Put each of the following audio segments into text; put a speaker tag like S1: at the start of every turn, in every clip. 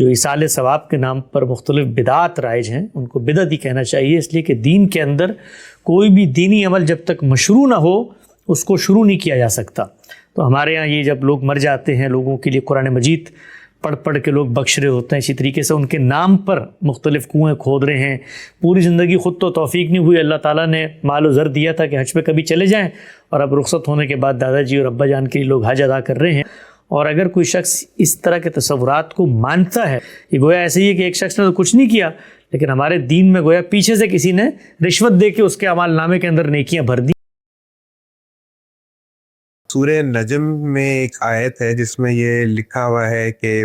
S1: جو ایصال ثواب کے نام پر مختلف بدعات رائج ہیں ان کو بدعت ہی کہنا چاہیے، اس لیے کہ دین کے اندر کوئی بھی دینی عمل جب تک مشروع نہ ہو اس کو شروع نہیں کیا جا سکتا۔ تو ہمارے ہاں یہ جب لوگ مر جاتے ہیں لوگوں کے لیے قرآن مجید پڑھ کے لوگ بخش رہے ہوتے ہیں، اسی طریقے سے ان کے نام پر مختلف کنویں کھود رہے ہیں۔ پوری زندگی خود تو توفیق نہیں ہوئی، اللہ تعالیٰ نے مال و زر دیا تھا کہ حج پہ کبھی چلے جائیں، اور اب رخصت ہونے کے بعد دادا جی اور ابا جان کے لیے لوگ حج ادا کر رہے ہیں۔ اور اگر کوئی شخص اس طرح کے تصورات کو مانتا ہے، یہ گویا ایسے ہی ہے کہ ایک شخص نے تو کچھ نہیں کیا، لیکن ہمارے دین میں گویا پیچھے سے کسی نے رشوت دے کے اس کے اعمال نامے کے اندر نیکیاں بھر دی۔
S2: سورہ نجم میں ایک آیت ہے جس میں یہ لکھا ہوا ہے کہ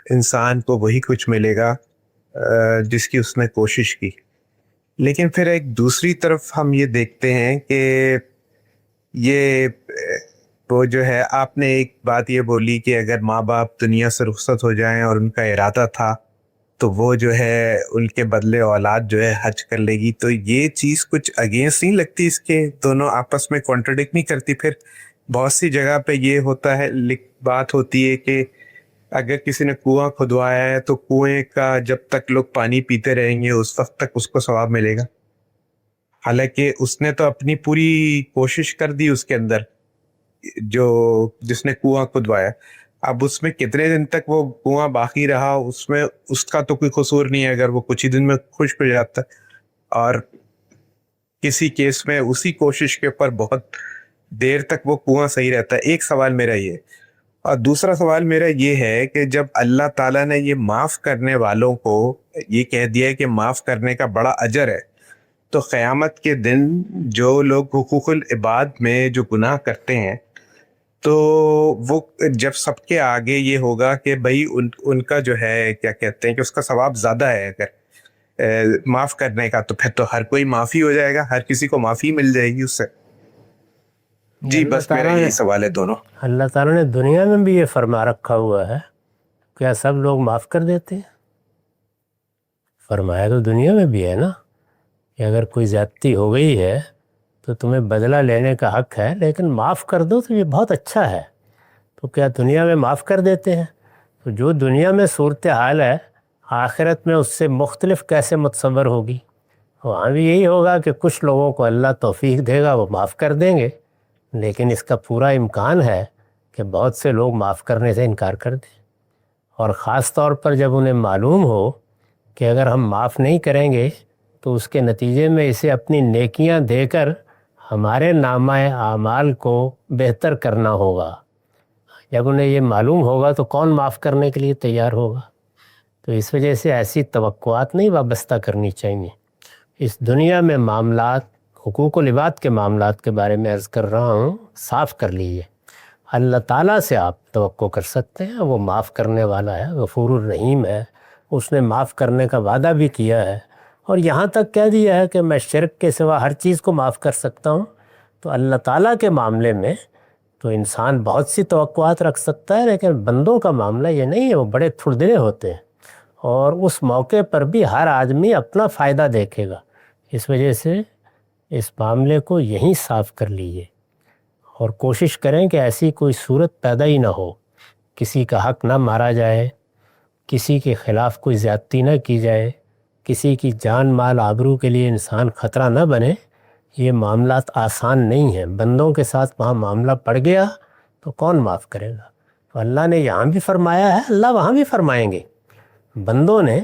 S2: انسان کو وہی کچھ ملے گا جس کی اس نے کوشش کی، لیکن پھر ایک دوسری طرف ہم یہ دیکھتے ہیں کہ یہ وہ جو ہے، آپ نے ایک بات یہ بولی کہ اگر ماں باپ دنیا سے رخصت ہو جائیں اور ان کا ارادہ تھا تو وہ جو ہے ان کے بدلے اولاد جو ہے حج کر لے گی، تو یہ چیز کچھ اگینسٹ نہیں لگتی اس کے؟ دونوں آپس میں کانٹرڈکٹ نہیں کرتی؟ پھر بہت سی جگہ پہ یہ ہوتا ہے، بات ہوتی ہے کہ اگر کسی نے کنواں کھدوایا ہے تو کنویں کا جب تک لوگ پانی پیتے رہیں گے اس وقت تک اس کو ثواب ملے گا، حالانکہ اس نے تو اپنی پوری کوشش کر دی اس کے اندر، جس نے کنواں کھدوایا۔ اب اس میں کتنے دن تک وہ کنواں باقی رہا، اس میں اس کا تو کوئی قصور نہیں ہے اگر وہ کچھ ہی دن میں خشک ہو جاتا، اور کسی کیس میں اسی کوشش کے اوپر بہت دیر تک وہ کنواں صحیح رہتا ہے۔ ایک سوال میرا یہ، اور دوسرا سوال میرا یہ ہے کہ جب اللہ تعالیٰ نے یہ معاف کرنے والوں کو یہ کہہ دیا ہے کہ معاف کرنے کا بڑا اجر ہے، تو قیامت کے دن جو لوگ حقوق العباد میں جو گناہ کرتے ہیں تو وہ جب سب کے آگے یہ ہوگا کہ بھائی ان کا جو ہے کیا کہتے ہیں کہ اس کا ثواب زیادہ ہے اگر معاف کرنے کا، تو پھر تو ہر کوئی معافی ہو جائے گا، ہر کسی کو معافی مل جائے گی اس سے۔ جی بس میرا یہی سوال ہے دونوں۔
S3: اللہ تعالیٰ نے دنیا میں بھی یہ فرما رکھا ہوا ہے، کیا سب لوگ معاف کر دیتے ہیں؟ فرمایا تو دنیا میں بھی ہے نا کہ اگر کوئی زیادتی ہو گئی ہے تو تمہیں بدلہ لینے کا حق ہے، لیکن معاف کر دو تو یہ بہت اچھا ہے۔ تو کیا دنیا میں معاف کر دیتے ہیں؟ تو جو دنیا میں صورتحال ہے آخرت میں اس سے مختلف کیسے متصور ہوگی؟ وہاں بھی یہی ہوگا کہ کچھ لوگوں کو اللہ توفیق دے گا، وہ معاف کر دیں گے، لیکن اس کا پورا امکان ہے کہ بہت سے لوگ معاف کرنے سے انکار کر دیں، اور خاص طور پر جب انہیں معلوم ہو کہ اگر ہم معاف نہیں کریں گے تو اس کے نتیجے میں اسے اپنی نیکیاں دے کر ہمارے نامہ اعمال کو بہتر کرنا ہوگا۔ جب انہیں یہ معلوم ہوگا تو کون معاف کرنے کے لیے تیار ہوگا؟ تو اس وجہ سے ایسی توقعات نہیں وابستہ کرنی چاہیے۔ اس دنیا میں معاملات، حقوق العباد کے معاملات کے بارے میں عرض کر رہا ہوں، صاف کر لیجیے۔ اللہ تعالیٰ سے آپ توقع کر سکتے ہیں، وہ معاف کرنے والا ہے، غفور الرحیم ہے، اس نے معاف کرنے کا وعدہ بھی کیا ہے، اور یہاں تک کہہ دیا ہے کہ میں شرک کے سوا ہر چیز کو معاف کر سکتا ہوں۔ تو اللہ تعالیٰ کے معاملے میں تو انسان بہت سی توقعات رکھ سکتا ہے، لیکن بندوں کا معاملہ یہ نہیں ہے، وہ بڑے تھردلے ہوتے ہیں، اور اس موقع پر بھی ہر آدمی اپنا فائدہ دیکھے گا۔ اس وجہ سے اس معاملے کو یہیں صاف کر لیجیے، اور کوشش کریں کہ ایسی کوئی صورت پیدا ہی نہ ہو، کسی کا حق نہ مارا جائے، کسی کے خلاف کوئی زیادتی نہ کی جائے، کسی کی جان مال آبرو کے لیے انسان خطرہ نہ بنے۔ یہ معاملات آسان نہیں ہیں، بندوں کے ساتھ وہاں معاملہ پڑ گیا تو کون معاف کرے گا؟ تو اللہ نے یہاں بھی فرمایا ہے، اللہ وہاں بھی فرمائیں گے، بندوں نے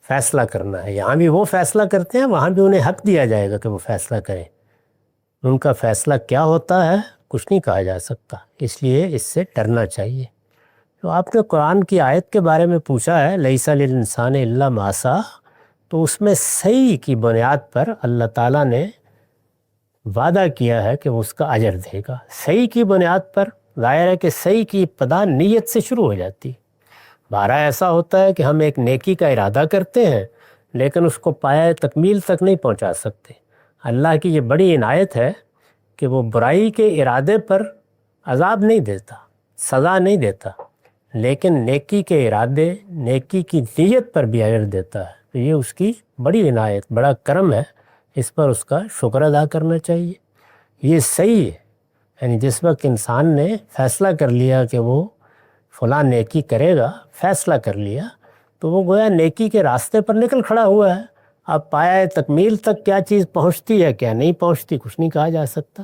S3: فیصلہ کرنا ہے، یہاں بھی وہ فیصلہ کرتے ہیں، وہاں بھی انہیں حق دیا جائے گا کہ وہ فیصلہ کریں۔ ان کا فیصلہ کیا ہوتا ہے کچھ نہیں کہا جا سکتا، اس لیے اس سے ڈرنا چاہیے۔ تو آپ نے قرآن کی آیت کے بارے میں پوچھا ہے، لیس للانسان الا ما سعی، تو اس میں صحیح کی بنیاد پر اللہ تعالیٰ نے وعدہ کیا ہے کہ وہ اس کا اجر دے گا۔ صحیح کی بنیاد پر ظاہر ہے کہ صحیح کی ابتدا نیت سے شروع ہو جاتی۔ بارہ ایسا ہوتا ہے کہ ہم ایک نیکی کا ارادہ کرتے ہیں لیکن اس کو پایہ تکمیل تک نہیں پہنچا سکتے۔ اللہ کی یہ بڑی عنایت ہے کہ وہ برائی کے ارادے پر عذاب نہیں دیتا، سزا نہیں دیتا، لیکن نیکی کے ارادے، نیکی کی نیت پر بھی اجر دیتا ہے۔ تو یہ اس کی بڑی عنایت، بڑا کرم ہے، اس پر اس کا شکر ادا کرنا چاہیے۔ یہ صحیح ہے، یعنی جس وقت انسان نے فیصلہ کر لیا کہ وہ فلاں نیکی کرے گا، فیصلہ کر لیا، تو وہ گویا نیکی کے راستے پر نکل کھڑا ہوا ہے. اب پایہ تکمیل تک کیا چیز پہنچتی ہے کیا نہیں پہنچتی کچھ نہیں کہا جا سکتا.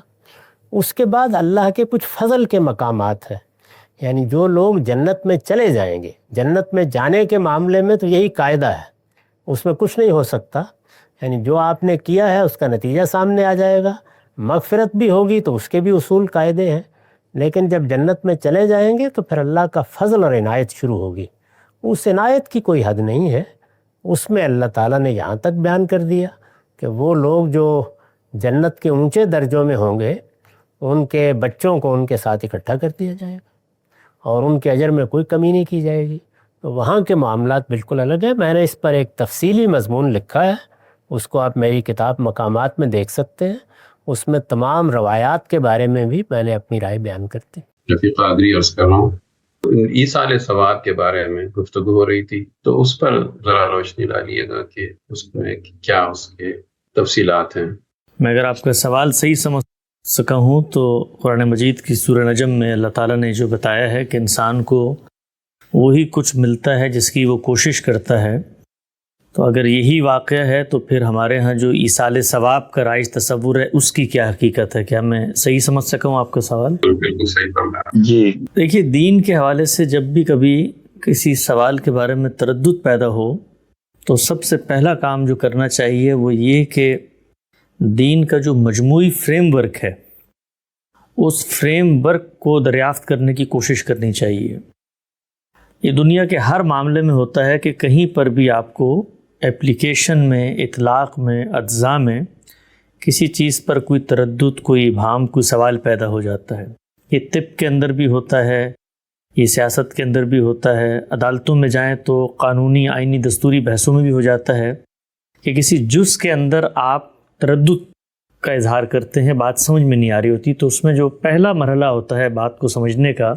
S3: اس کے بعد اللہ کے کچھ فضل کے مقامات ہیں. یعنی جو لوگ جنت میں چلے جائیں گے، جنت میں جانے کے معاملے میں تو یہی قاعدہ ہے، اس میں کچھ نہیں ہو سکتا. یعنی جو آپ نے کیا ہے اس کا نتیجہ سامنے آ جائے گا. مغفرت بھی ہوگی تو اس کے بھی اصول قاعدے ہیں، لیکن جب جنت میں چلے جائیں گے تو پھر اللہ کا فضل اور عنایت شروع ہوگی. اس عنایت کی کوئی حد نہیں ہے. اس میں اللہ تعالیٰ نے یہاں تک بیان کر دیا کہ وہ لوگ جو جنت کے اونچے درجوں میں ہوں گے ان کے بچوں کو ان کے ساتھ اکٹھا کر دیا جائے گا اور ان کے اجر میں کوئی کمی نہیں کی جائے گی. تو وہاں کے معاملات بالکل الگ ہیں. میں نے اس پر ایک تفصیلی مضمون لکھا ہے، اس کو آپ میری کتاب مقامات میں دیکھ سکتے ہیں. اس میں تمام روایات کے بارے میں بھی میں نے اپنی رائے بیان کرتی.
S4: رفیق قادری عرض کر رہا ہوں، ایصال ثواب کے بارے میں گفتگو ہو رہی تھی، تو اس پر ذرا روشنی ڈالیے گا کہ اس میں کیا اس کے تفصیلات ہیں.
S1: میں اگر آپ کا سوال صحیح سمجھ سکا ہوں تو قرآن مجید کی سورہ نجم میں اللہ تعالیٰ نے جو بتایا ہے کہ انسان کو وہی کچھ ملتا ہے جس کی وہ کوشش کرتا ہے، تو اگر یہی واقعہ ہے تو پھر ہمارے ہاں جو ایصال ثواب کا رائج تصور ہے اس کی کیا حقیقت ہے؟ کیا میں صحیح سمجھ سکا ہوں آپ کا سوال؟
S4: بالکل صحیح فرمایا
S5: جی.
S1: دیکھیے، دین کے حوالے سے جب بھی کبھی کسی سوال کے بارے میں تردد پیدا ہو تو سب سے پہلا کام جو کرنا چاہیے وہ یہ کہ دین کا جو مجموعی فریم ورک ہے اس فریم ورک کو دریافت کرنے کی کوشش کرنی چاہیے. یہ دنیا کے ہر معاملے میں ہوتا ہے کہ کہیں پر بھی آپ کو اپلیکیشن میں، اطلاق میں، اجزاء میں کسی چیز پر کوئی تردد، کوئی ابہام، کوئی سوال پیدا ہو جاتا ہے. یہ طب کے اندر بھی ہوتا ہے، یہ سیاست کے اندر بھی ہوتا ہے، عدالتوں میں جائیں تو قانونی، آئینی، دستوری بحثوں میں بھی ہو جاتا ہے کہ کسی جز کے اندر آپ تردد کا اظہار کرتے ہیں، بات سمجھ میں نہیں آ رہی ہوتی. تو اس میں جو پہلا مرحلہ ہوتا ہے بات کو سمجھنے کا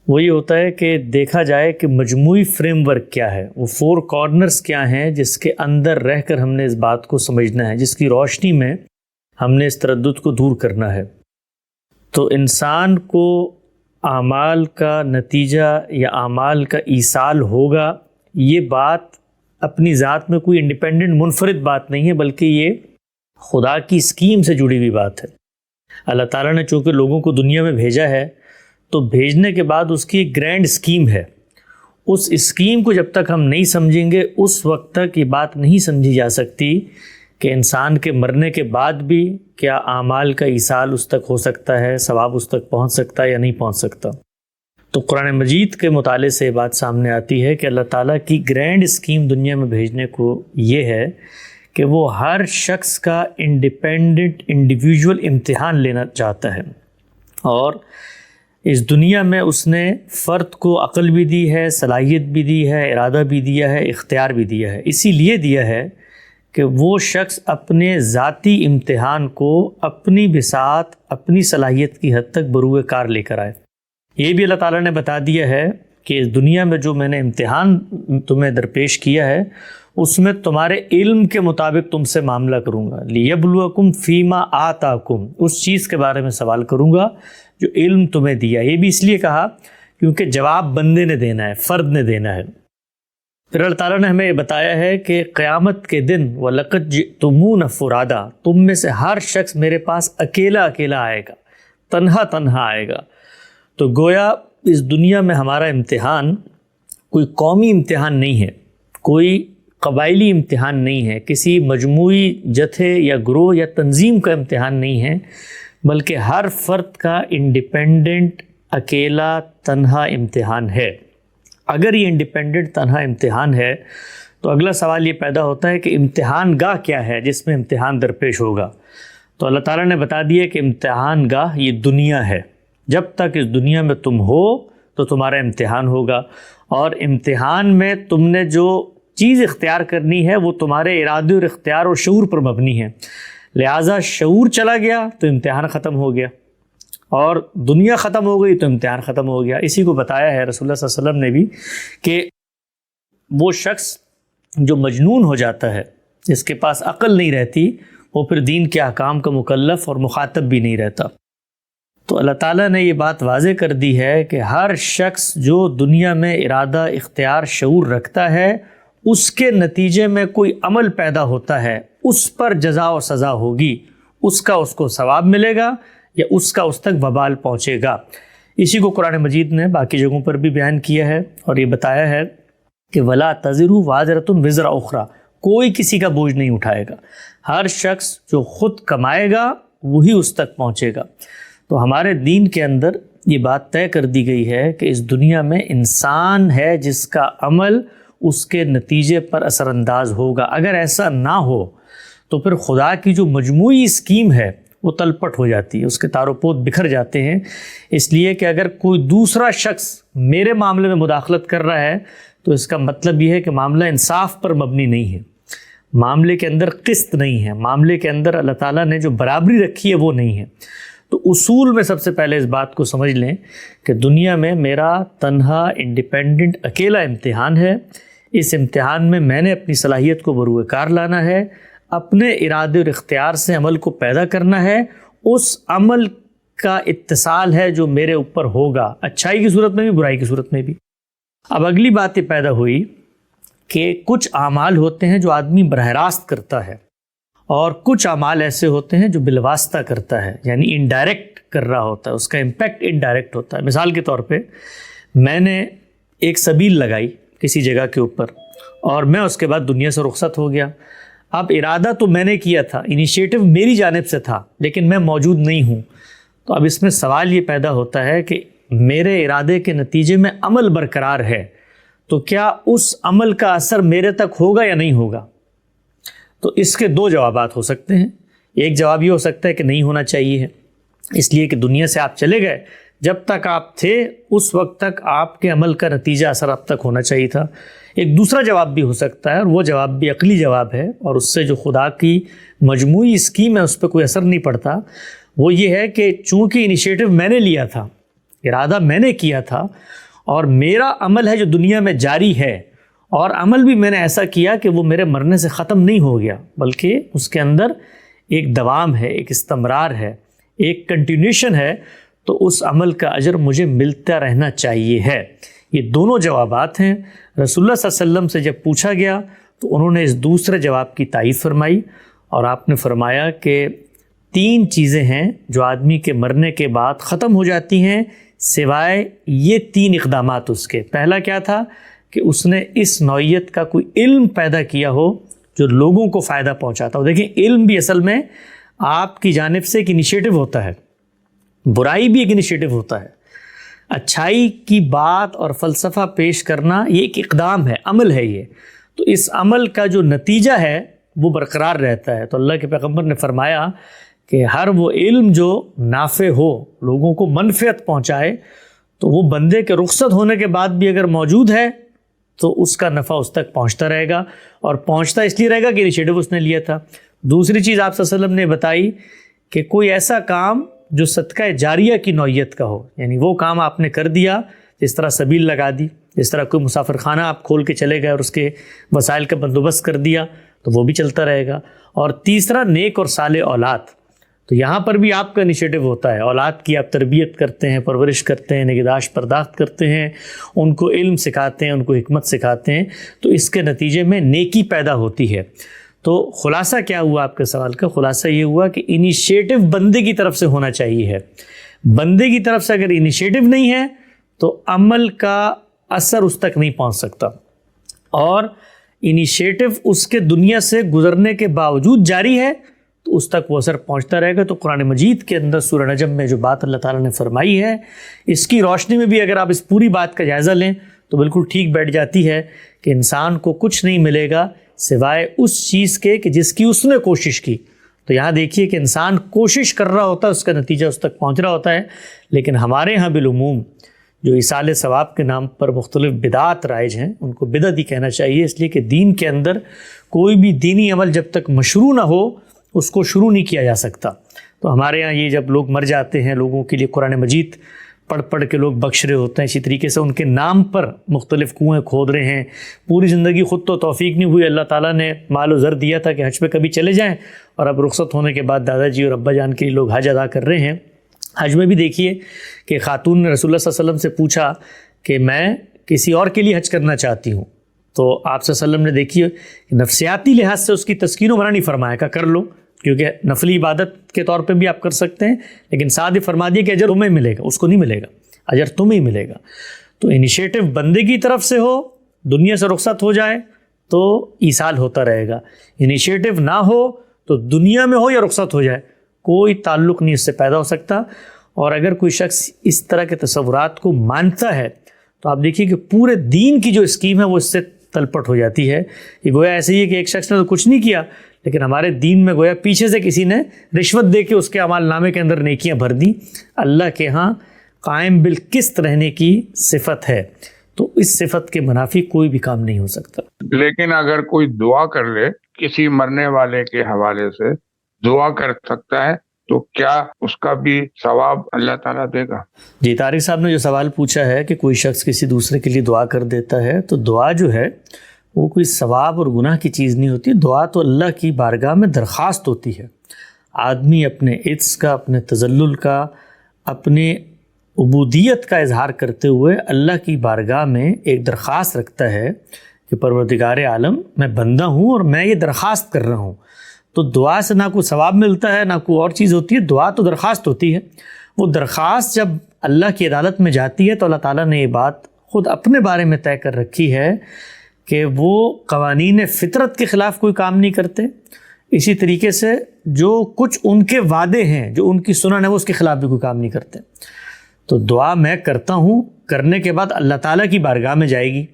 S1: وہ یہ ہوتا ہے کہ دیکھا جائے کہ مجموعی فریم ورک کیا ہے، وہ 4 کارنرز کیا ہیں جس کے اندر رہ کر ہم نے اس بات کو سمجھنا ہے، جس کی روشنی میں ہم نے اس تردد کو دور کرنا ہے. تو انسان کو اعمال کا نتیجہ یا اعمال کا ایصال ہوگا، یہ بات اپنی ذات میں کوئی انڈیپینڈنٹ منفرد بات نہیں ہے، بلکہ یہ خدا کی اسکیم سے جڑی ہوئی بات ہے. اللہ تعالیٰ نے چونکہ لوگوں کو دنیا میں بھیجا ہے تو بھیجنے کے بعد اس کی ایک گرینڈ اسکیم ہے. اس اسکیم کو جب تک ہم نہیں سمجھیں گے اس وقت تک یہ بات نہیں سمجھی جا سکتی کہ انسان کے مرنے کے بعد بھی کیا اعمال کا ایصال اس تک ہو سکتا ہے، ثواب اس تک پہنچ سکتا ہے یا نہیں پہنچ سکتا. تو قرآن مجید کے مطالعے سے یہ بات سامنے آتی ہے کہ اللہ تعالیٰ کی گرینڈ اسکیم دنیا میں بھیجنے کو یہ ہے کہ وہ ہر شخص کا انڈیپینڈنٹ انڈیویجول امتحان لینا چاہتا ہے. اور اس دنیا میں اس نے فرد کو عقل بھی دی ہے، صلاحیت بھی دی ہے، ارادہ بھی دیا ہے، اختیار بھی دیا ہے. اسی لیے دیا ہے کہ وہ شخص اپنے ذاتی امتحان کو اپنی بساط، اپنی صلاحیت کی حد تک بروئے کار لے کر آئے. یہ بھی اللہ تعالیٰ نے بتا دیا ہے کہ اس دنیا میں جو میں نے امتحان تمہیں درپیش کیا ہے اس میں تمہارے علم کے مطابق تم سے معاملہ کروں گا. لیبلوکم فیما آتاکم، اس چیز کے بارے میں سوال کروں گا جو علم تمہیں دیا. یہ بھی اس لیے کہا کیونکہ جواب بندے نے دینا ہے، فرد نے دینا ہے. پھر اللہ تعالیٰ نے ہمیں یہ بتایا ہے کہ قیامت کے دن وَلَقَدْ جِئْتُمُونَ فُرَادًا، تم میں سے ہر شخص میرے پاس اکیلا اکیلا آئے گا، تنہا تنہا آئے گا. تو گویا اس دنیا میں ہمارا امتحان کوئی قومی امتحان نہیں ہے، کوئی قبائلی امتحان نہیں ہے، کسی مجموعی جتھے یا گروہ یا تنظیم کا امتحان نہیں ہے، بلکہ ہر فرد کا انڈیپینڈنٹ اکیلا تنہا امتحان ہے. اگر یہ انڈیپینڈنٹ تنہا امتحان ہے تو اگلا سوال یہ پیدا ہوتا ہے کہ امتحان گاہ کیا ہے جس میں امتحان درپیش ہوگا. تو اللہ تعالیٰ نے بتا دیا کہ امتحان گاہ یہ دنیا ہے. جب تک اس دنیا میں تم ہو تو تمہارا امتحان ہوگا، اور امتحان میں تم نے جو چیز اختیار کرنی ہے وہ تمہارے ارادے اور اختیار اور شعور پر مبنی ہے. لہٰذا شعور چلا گیا تو امتحان ختم ہو گیا، اور دنیا ختم ہو گئی تو امتحان ختم ہو گیا. اسی کو بتایا ہے رسول اللہ صلی اللہ علیہ وسلم نے بھی کہ وہ شخص جو مجنون ہو جاتا ہے، جس کے پاس عقل نہیں رہتی، وہ پھر دین کے احکام کا مکلف اور مخاطب بھی نہیں رہتا. تو اللہ تعالیٰ نے یہ بات واضح کر دی ہے کہ ہر شخص جو دنیا میں ارادہ، اختیار، شعور رکھتا ہے، اس کے نتیجے میں کوئی عمل پیدا ہوتا ہے، اس پر جزا و سزا ہوگی، اس کو ثواب ملے گا یا اس کا اس تک وبال پہنچے گا۔ اسی کو قرآن مجید نے باقی جگہوں پر بھی بیان کیا ہے اور یہ بتایا ہے کہ وَلَا تَزِرُ وَازِرَةٌ وِزْرَ أُخْرَى، کوئی کسی کا بوجھ نہیں اٹھائے گا، ہر شخص جو خود کمائے گا وہی اس تک پہنچے گا۔ تو ہمارے دین کے اندر یہ بات طے کر دی گئی ہے کہ اس دنیا میں انسان ہے جس کا عمل اس کے نتیجے پر اثر انداز ہوگا۔ اگر ایسا نہ ہو تو پھر خدا کی جو مجموعی اسکیم ہے وہ تلپٹ ہو جاتی ہے، اس کے تار و پود بکھر جاتے ہیں۔ اس لیے کہ اگر کوئی دوسرا شخص میرے معاملے میں مداخلت کر رہا ہے تو اس کا مطلب یہ ہے کہ معاملہ انصاف پر مبنی نہیں ہے، معاملے کے اندر قسط نہیں ہے، معاملے کے اندر اللہ تعالیٰ نے جو برابری رکھی ہے وہ نہیں ہے۔ تو اصول میں سب سے پہلے اس بات کو سمجھ لیں کہ دنیا میں میرا تنہا انڈیپینڈنٹ اکیلا امتحان ہے۔ اس امتحان میں نے اپنی صلاحیت کو بروئے کار لانا ہے، اپنے ارادے اور اختیار سے عمل کو پیدا کرنا ہے، اس عمل کا اتصال ہے جو میرے اوپر ہوگا، اچھائی کی صورت میں بھی برائی کی صورت میں بھی۔ اب اگلی بات یہ پیدا ہوئی کہ کچھ اعمال ہوتے ہیں جو آدمی براہ راست کرتا ہے اور کچھ اعمال ایسے ہوتے ہیں جو بالواسطہ کرتا ہے، یعنی انڈائریکٹ کر رہا ہوتا ہے، اس کا امپیکٹ انڈائریکٹ ہوتا ہے۔ مثال کے طور پہ میں نے ایک سبیل لگائی کسی جگہ کے اوپر اور میں اس کے بعد دنیا سے رخصت ہو گیا۔ اب ارادہ تو میں نے کیا تھا، انیشیٹو میری جانب سے تھا، لیکن میں موجود نہیں ہوں۔ تو اب اس میں سوال یہ پیدا ہوتا ہے کہ میرے ارادے کے نتیجے میں عمل برقرار ہے تو کیا اس عمل کا اثر میرے تک ہوگا یا نہیں ہوگا؟ تو اس کے دو جوابات ہو سکتے ہیں۔ ایک جواب یہ ہو سکتا ہے کہ نہیں ہونا چاہیے، اس لیے کہ دنیا سے آپ چلے گئے، جب تک آپ تھے اس وقت تک آپ کے عمل کا نتیجہ اثر آپ تک ہونا چاہیے تھا۔ ایک دوسرا جواب بھی ہو سکتا ہے اور وہ جواب بھی عقلی جواب ہے اور اس سے جو خدا کی مجموعی اسکیم ہے اس پہ کوئی اثر نہیں پڑتا۔ وہ یہ ہے کہ چونکہ انیشیٹو میں نے لیا تھا، ارادہ میں نے کیا تھا اور میرا عمل ہے جو دنیا میں جاری ہے، اور عمل بھی میں نے ایسا کیا کہ وہ میرے مرنے سے ختم نہیں ہو گیا، بلکہ اس کے اندر ایک دوام ہے، ایک استمرار ہے، ایک کنٹینیوشن ہے، تو اس عمل کا اجر مجھے ملتا رہنا چاہیے ہے۔ یہ دونوں جوابات ہیں۔ رسول اللہ صلی اللہ علیہ وسلم سے جب پوچھا گیا تو انہوں نے اس دوسرے جواب کی تائید فرمائی اور آپ نے فرمایا کہ 3 چیزیں ہیں جو آدمی کے مرنے کے بعد ختم ہو جاتی ہیں سوائے یہ 3 اقدامات اس کے۔ پہلا کیا تھا کہ اس نے اس نوعیت کا کوئی علم پیدا کیا ہو جو لوگوں کو فائدہ پہنچاتا ہو۔ دیکھیں، علم بھی اصل میں آپ کی جانب سے ایک انیشیٹو ہوتا ہے، برائی بھی ایک انیشیٹو ہوتا ہے، اچھائی کی بات اور فلسفہ پیش کرنا یہ ایک اقدام ہے، عمل ہے یہ۔ تو اس عمل کا جو نتیجہ ہے وہ برقرار رہتا ہے۔ تو اللہ کے پیغمبر نے فرمایا کہ ہر وہ علم جو نافع ہو، لوگوں کو منفعت پہنچائے، تو وہ بندے کے رخصت ہونے کے بعد بھی اگر موجود ہے تو اس کا نفع اس تک پہنچتا رہے گا، اور پہنچتا اس لیے رہے گا کہ انیشیٹو اس نے لیا تھا۔ دوسری چیز آپ صلی اللہ علیہ وسلم نے بتائی کہ کوئی ایسا کام جو صدقہ جاریہ کی نوعیت کا ہو، یعنی وہ کام آپ نے کر دیا، جس طرح سبیل لگا دی، جس طرح کوئی مسافر خانہ آپ کھول کے چلے گئے اور اس کے وسائل کا بندوبست کر دیا، تو وہ بھی چلتا رہے گا۔ اور تیسرا نیک اور صالح اولاد، تو یہاں پر بھی آپ کا انیشیٹو ہوتا ہے، اولاد کی آپ تربیت کرتے ہیں، پرورش کرتے ہیں، نگہداشت پرداخت کرتے ہیں، ان کو علم سکھاتے ہیں، ان کو حکمت سکھاتے ہیں، تو اس کے نتیجے میں نیکی پیدا ہوتی ہے۔ تو خلاصہ کیا ہوا آپ کے سوال کا؟ خلاصہ یہ ہوا کہ انیشیٹو بندے کی طرف سے ہونا چاہیے ہے۔ بندے کی طرف سے اگر انیشیٹو نہیں ہے تو عمل کا اثر اس تک نہیں پہنچ سکتا، اور انیشیٹو اس کے دنیا سے گزرنے کے باوجود جاری ہے تو اس تک وہ اثر پہنچتا رہے گا۔ تو قرآن مجید کے اندر سورہ نجم میں جو بات اللہ تعالیٰ نے فرمائی ہے، اس کی روشنی میں بھی اگر آپ اس پوری بات کا جائزہ لیں تو بالکل ٹھیک بیٹھ جاتی ہے کہ انسان کو کچھ نہیں ملے گا سوائے اس چیز کے کہ جس کی اس نے کوشش کی۔ تو یہاں دیکھیے کہ انسان کوشش کر رہا ہوتا ہے، اس کا نتیجہ اس تک پہنچ رہا ہوتا ہے، لیکن ہمارے ہاں بالعموم جو ایصال ثواب کے نام پر مختلف بدعات رائج ہیں ان کو بدعت ہی کہنا چاہیے، اس لیے کہ دین کے اندر کوئی بھی دینی عمل جب تک مشروع نہ ہو اس کو شروع نہیں کیا جا سکتا۔ تو ہمارے ہاں یہ جب لوگ مر جاتے ہیں، لوگوں کے لیے قرآن مجید پڑھ کے لوگ بخش رہے ہوتے ہیں، اسی طریقے سے ان کے نام پر مختلف کنویں کھود رہے ہیں، پوری زندگی خود تو توفیق نہیں ہوئی، اللہ تعالیٰ نے مال و زر دیا تھا کہ حج پہ کبھی چلے جائیں، اور اب رخصت ہونے کے بعد دادا جی اور ابا جان کے لیے لوگ حج ادا کر رہے ہیں۔ حج میں بھی دیکھیے کہ خاتون نے رسول اللہ صلی اللہ علیہ وسلم سے پوچھا کہ میں کسی اور کے لیے حج کرنا چاہتی ہوں، تو آپ صلی اللہ علیہ وسلم نے دیکھیے نفسیاتی لحاظ سے اس کی تسکین و منع نہیں فرمایا کہ کر لو، کیونکہ نفلی عبادت کے طور پہ بھی آپ کر سکتے ہیں، لیکن ساتھ ہی فرما دیا کہ اجر تمہیں ملے گا، اس کو نہیں ملے گا، اجر تمہیں ملے گا۔ تو انیشیٹو بندے کی طرف سے ہو، دنیا سے رخصت ہو جائے تو ایصال ہوتا رہے گا، انیشیٹو نہ ہو تو دنیا میں ہو یا رخصت ہو جائے کوئی تعلق نہیں اس سے پیدا ہو سکتا۔ اور اگر کوئی شخص اس طرح کے تصورات کو مانتا ہے تو آپ دیکھیے کہ پورے دین کی جو اسکیم ہے وہ اس سے تلپٹ ہو جاتی ہے۔ یہ گویا ایسے ہی ہے کہ ایک شخص نے تو کچھ نہیں کیا، لیکن ہمارے دین میں گویا پیچھے سے کسی نے رشوت دے کے اس کے اعمال نامے کے اندر نیکیاں بھر دیں۔ اللہ کے ہاں قائم بالقسط رہنے کی صفت ہے، تو اس صفت کے منافی کوئی بھی کام نہیں ہو سکتا۔
S5: لیکن اگر کوئی دعا کر لے کسی مرنے والے کے حوالے سے دعا کر سکتا ہے تو کیا اس کا بھی ثواب اللہ تعالیٰ دے گا؟
S1: جی، طارق صاحب نے جو سوال پوچھا ہے کہ کوئی شخص کسی دوسرے کے لیے دعا کر دیتا ہے، تو دعا جو ہے وہ کوئی ثواب اور گناہ کی چیز نہیں ہوتی، دعا تو اللہ کی بارگاہ میں درخواست ہوتی ہے۔ آدمی اپنے عجز کا، اپنے تذلل کا، اپنے عبودیت کا اظہار کرتے ہوئے اللہ کی بارگاہ میں ایک درخواست رکھتا ہے کہ پروردگار عالم میں بندہ ہوں اور میں یہ درخواست کر رہا ہوں۔ تو دعا سے نہ کوئی ثواب ملتا ہے نہ کوئی اور چیز ہوتی ہے، دعا تو درخواست ہوتی ہے۔ وہ درخواست جب اللہ کی عدالت میں جاتی ہے تو اللہ تعالیٰ نے یہ بات خود اپنے بارے میں طے کر رکھی ہے کہ وہ قوانین فطرت کے خلاف کوئی کام نہیں کرتے، اسی طریقے سے جو کچھ ان کے وعدے ہیں، جو ان کی سنن ہے، وہ اس کے خلاف بھی کوئی کام نہیں کرتے۔ تو دعا میں کرتا ہوں، کرنے کے بعد اللہ تعالیٰ کی بارگاہ میں جائے گی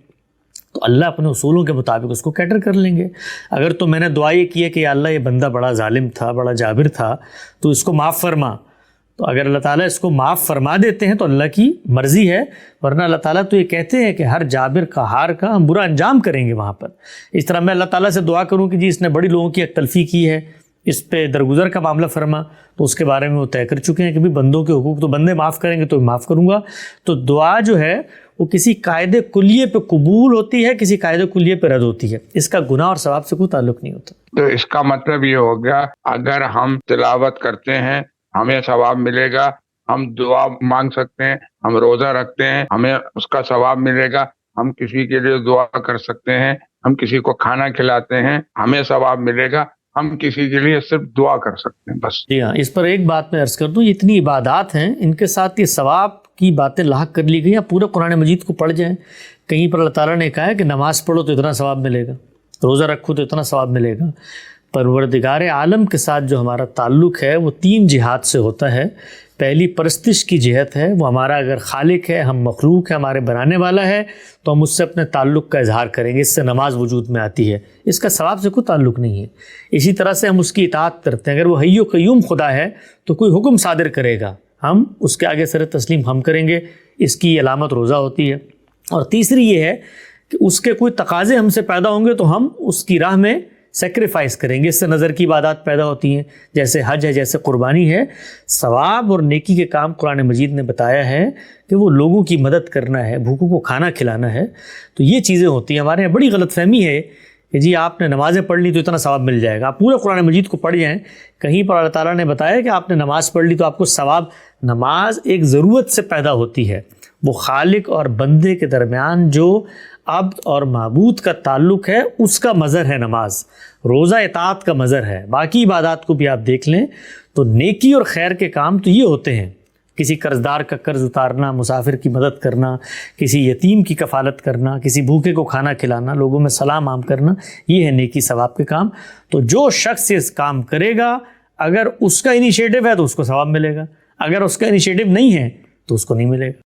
S1: تو اللہ اپنے اصولوں کے مطابق اس کو کیٹر کر لیں گے۔ اگر تو میں نے دعا یہ کی ہے کہ یا اللہ یہ بندہ بڑا ظالم تھا، بڑا جابر تھا، تو اس کو معاف فرما، تو اگر اللہ تعالیٰ اس کو معاف فرما دیتے ہیں تو اللہ کی مرضی ہے، ورنہ اللہ تعالیٰ تو یہ کہتے ہیں کہ ہر جابر کا ہار کا ہم برا انجام کریں گے وہاں پر۔ اس طرح میں اللہ تعالیٰ سے دعا کروں کہ جی اس نے بڑی لوگوں کی ایک تلفی کی ہے، اس پہ درگزر کا معاملہ فرما، تو اس کے بارے میں وہ طے کر چکے ہیں کہ بھی بندوں کے حقوق تو بندے معاف کریں گے تو معاف کروں گا۔ تو دعا جو ہے وہ کسی قاعدے کلیے پہ قبول ہوتی ہے، کسی قاعدے کلیے پہ رد ہوتی ہے، اس کا گناہ اور ثواب سے کوئی تعلق نہیں ہوتا۔
S5: تو اس کا مطلب یہ ہو گیا اگر ہم تلاوت کرتے ہیں ہمیں ثواب ملے گا، ہم دعا مانگ سکتے ہیں، ہم روزہ رکھتے ہیں ہمیں اس کا ثواب ملے گا، ہم کسی کے لیے دعا کر سکتے ہیں، ہم کسی کو کھانا کھلاتے ہیں ہمیں ثواب ملے گا، ہم کسی کے لیے صرف دعا کر سکتے ہیں بس۔
S1: جی ہاں، اس پر ایک بات میں عرض کر دوں، اتنی عبادات ہیں، ان کے ساتھ یہ ثواب کی باتیں لاحق کر لی گئی ہیں۔ پورے قرآن مجید کو پڑھ جائیں، کہیں پر اللہ تعالیٰ نے کہا ہے کہ نماز پڑھو تو اتنا ثواب ملے گا، روزہ رکھو تو اتنا ثواب ملے گا۔ پروردگار عالم کے ساتھ جو ہمارا تعلق ہے وہ 3 جہات سے ہوتا ہے۔ پہلی پرستش کی جہت ہے، وہ ہمارا اگر خالق ہے، ہم مخلوق ہے، ہمارے بنانے والا ہے، تو ہم اس سے اپنے تعلق کا اظہار کریں گے، اس سے نماز وجود میں آتی ہے، اس کا ثواب سے کوئی تعلق نہیں ہے۔ اسی طرح سے ہم اس کی اطاعت کرتے ہیں، اگر وہ حی و قیوم خدا ہے تو کوئی حکم صادر کرے گا، ہم اس کے آگے سر تسلیم ہم کریں گے، اس کی علامت روزہ ہوتی ہے۔ اور تیسری یہ ہے کہ اس کے کوئی تقاضے ہم سے پیدا ہوں گے تو ہم اس کی راہ میں سیکریفائس کریں گے، اس سے نظر کی عبادات پیدا ہوتی ہیں، جیسے حج ہے، جیسے قربانی ہے۔ ثواب اور نیکی کے کام قرآن مجید نے بتایا ہے کہ وہ لوگوں کی مدد کرنا ہے، بھوکوں کو کھانا کھلانا ہے، تو یہ چیزیں ہوتی ہیں۔ ہمارے یہاں بڑی غلط فہمی ہے کہ جی آپ نے نمازیں پڑھ لی تو اتنا ثواب مل جائے گا۔ آپ پورے قرآن مجید کو پڑھ جائیں، کہیں پر اللہ تعالیٰ نے بتایا کہ آپ نے نماز پڑھ لی تو آپ کو ثواب۔ نماز ایک ضرورت سے پیدا ہوتی ہے، وہ خالق اور بندے کے درمیان جو عبد اور معبود کا تعلق ہے اس کا مظہر ہے نماز۔ روزہ اطاعت کا مظہر ہے۔ باقی عبادات کو بھی آپ دیکھ لیں تو نیکی اور خیر کے کام تو یہ ہوتے ہیں، کسی قرضدار کا قرض اتارنا، مسافر کی مدد کرنا، کسی یتیم کی کفالت کرنا، کسی بھوکے کو کھانا کھلانا، لوگوں میں سلام عام کرنا، یہ ہے نیکی ثواب کے کام۔ تو جو شخص اس کام کرے گا، اگر اس کا انیشیٹو ہے تو اس کو ثواب ملے گا، اگر اس کا انیشیٹو نہیں ہے تو اس کو نہیں ملے گا۔